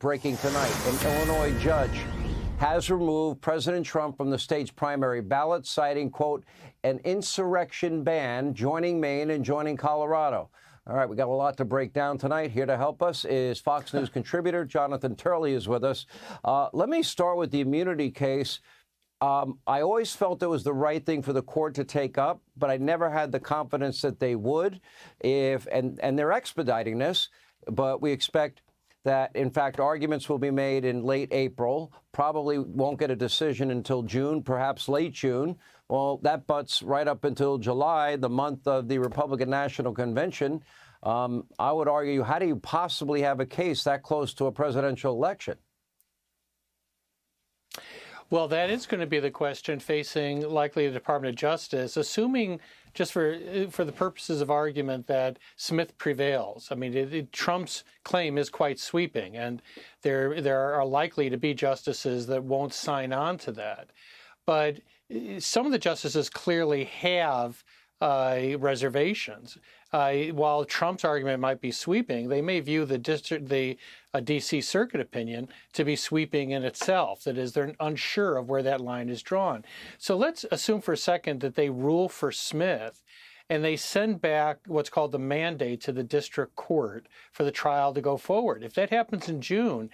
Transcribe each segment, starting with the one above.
Breaking tonight, an Illinois judge has removed President Trump from the state's primary ballot, citing, quote, an insurrection ban, joining Maine and joining Colorado. All right, we got a lot to break down tonight. Here to help us is Fox News contributor Jonathan Turley is with us. Let me start with the immunity case. I always felt it was the right thing for the court to take up, but I never had the confidence that they would. And they're expediting this, but we expect that, in fact, arguments will be made in late April, probably won't get a decision until June, perhaps late June. Well, that butts right up until July, the month of the Republican National Convention. I would argue, how do you possibly have a case that close to a presidential election? Well, that is going to be the question facing likely the Department of Justice, assuming just for the purposes of argument that Smith prevails. I mean, Trump's claim is quite sweeping, and there are likely to be justices that won't sign on to that. But some of the justices clearly have reservations. While Trump's argument might be sweeping, they may view the D.C. Circuit opinion to be sweeping in itself. That is, they're unsure of where that line is drawn. So let's assume for a second that they rule for Smith and they send back what's called the mandate to the district court for the trial to go forward. If that happens in June,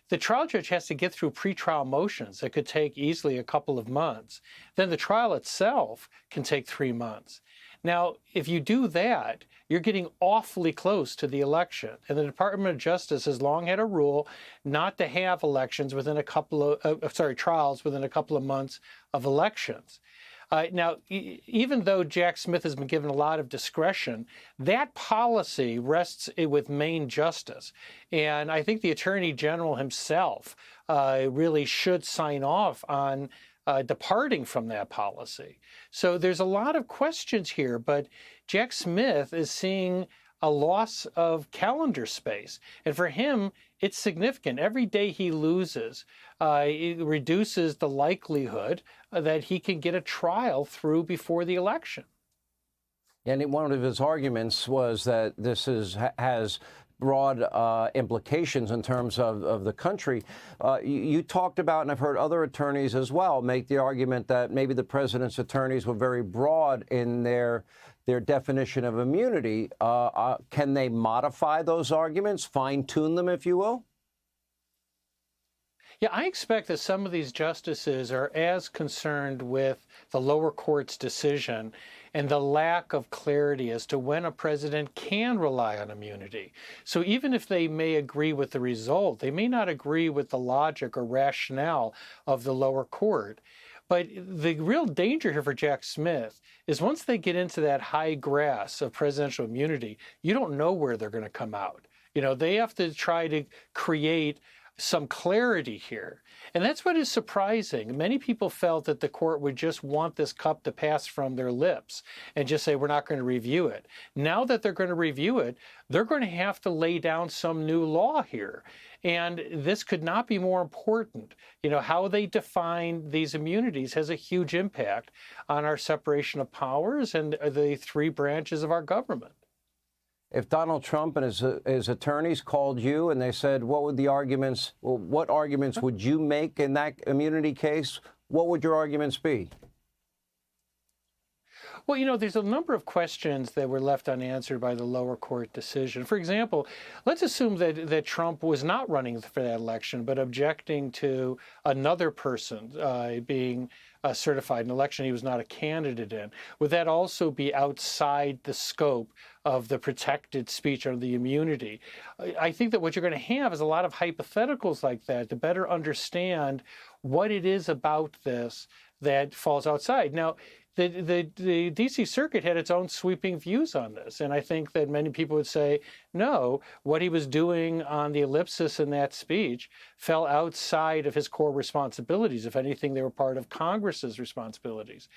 the trial judge has to get through pretrial motions that could take easily a couple of months. Then the trial itself can take 3 months. Now, if you do that, you're getting awfully close to the election. And the Department of Justice has long had a rule not to have elections within a couple of, trials within a couple of months of elections. Now, even though Jack Smith has been given a lot of discretion, that policy rests with Maine justice. And I think the Attorney General himself really should sign off on departing from that policy. So there's a lot of questions here, but Jack Smith is seeing a loss of calendar space. And for him, it's significant. Every day he loses, it reduces the likelihood that he can get a trial through before the election. And one of his arguments was that this has broad implications in terms of the country. You talked about, and I've heard other attorneys as well make the argument that maybe the president's attorneys were very broad in their definition of immunity. Can they modify those arguments, fine-tune them, if you will? Yeah, I expect that some of these justices are as concerned with the lower court's decision and the lack of clarity as to when a president can rely on immunity. So even if they may agree with the result, they may not agree with the logic or rationale of the lower court. But the real danger here for Jack Smith is once they get into that high grass of presidential immunity, you don't know where they're going to come out. You know, they have to try to create some clarity here. And that's what is surprising. Many people felt that the court would just want this cup to pass from their lips and just say, we're not going to review it. Now that they're going to review it, they're going to have to lay down some new law here. And this could not be more important. You know, how they define these immunities has a huge impact on our separation of powers and the three branches of our government. If Donald Trump and his attorneys called you and they said, what arguments would you make in that immunity case? What would your arguments be? Well, you know, there's a number of questions that were left unanswered by the lower court decision. For example, let's assume that Trump was not running for that election, but objecting to another person being certified an election he was not a candidate in. Would that also be outside the scope of the protected speech or the immunity? I think that what you're going to have is a lot of hypotheticals like that to better understand what it is about this that falls outside. Now, the D.C. Circuit had its own sweeping views on this, and I think that many people would say, no, what he was doing on the ellipsis in that speech fell outside of his core responsibilities. If anything, they were part of Congress's responsibilities.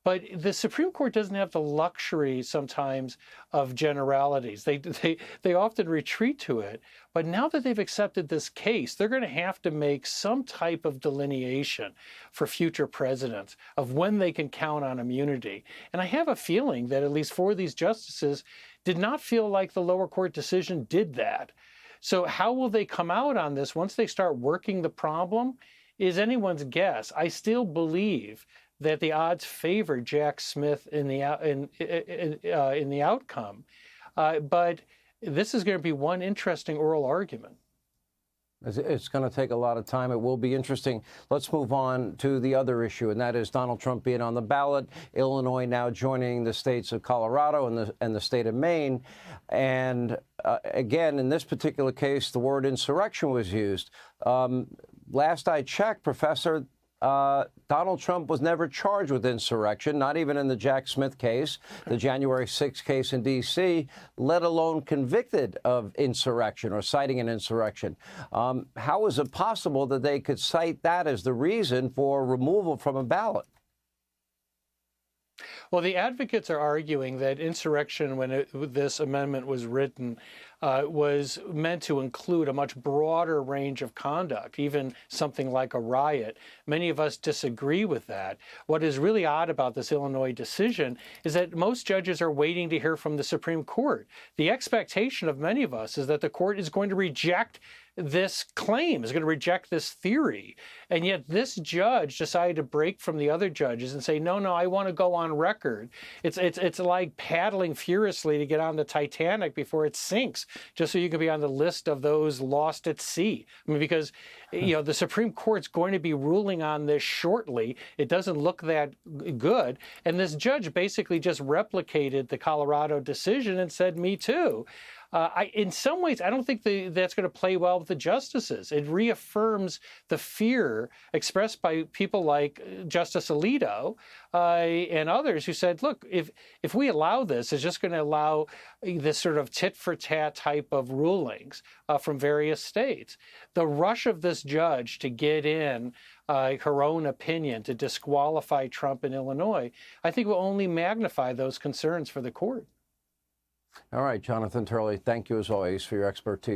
But the Supreme Court doesn't have the luxury sometimes of generalities. They often retreat to it. But now that they've accepted this case, they're going to have to make some type of delineation for future presidents of when they can count on immunity. And I have a feeling that at least four of these justices did not feel like the lower court decision did that. So how will they come out on this once they start working the problem is anyone's guess. I still believe that the odds favor Jack Smith in the outcome, but this is going to be one interesting oral argument. It's going to take a lot of time. It will be interesting. Let's move on to the other issue, and that is Donald Trump being on the ballot, Illinois now joining the states of Colorado and the state of Maine. And again, in this particular case, the word insurrection was used. Last I checked, Professor, Donald Trump was never charged with insurrection, not even in the Jack Smith case, the January 6th case in D.C., let alone convicted of insurrection or citing an insurrection. How is it possible that they could cite that as the reason for removal from a ballot? Well, the advocates are arguing that insurrection, when this amendment was written, was meant to include a much broader range of conduct, even something like a riot. Many of us disagree with that. What is really odd about this Illinois decision is that most judges are waiting to hear from the Supreme Court. The expectation of many of us is that the court is going to reject this claim, is going to reject this theory. And yet this judge decided to break from the other judges and say, no, I want to go on record. It's like paddling furiously to get on the Titanic before it sinks, just so you can be on the list of those lost at sea. I mean, because, the Supreme Court's going to be ruling on this shortly. It doesn't look that good. And this judge basically just replicated the Colorado decision and said, me too. In some ways, I don't think that's going to play well with the justices. It reaffirms the fear expressed by people like Justice Alito and others who said, look, if we allow this, it's just going to allow this sort of tit-for-tat type of rulings from various states. The rush of this judge to get in her own opinion to disqualify Trump in Illinois, I think will only magnify those concerns for the court. All right, Jonathan Turley, thank you as always for your expertise.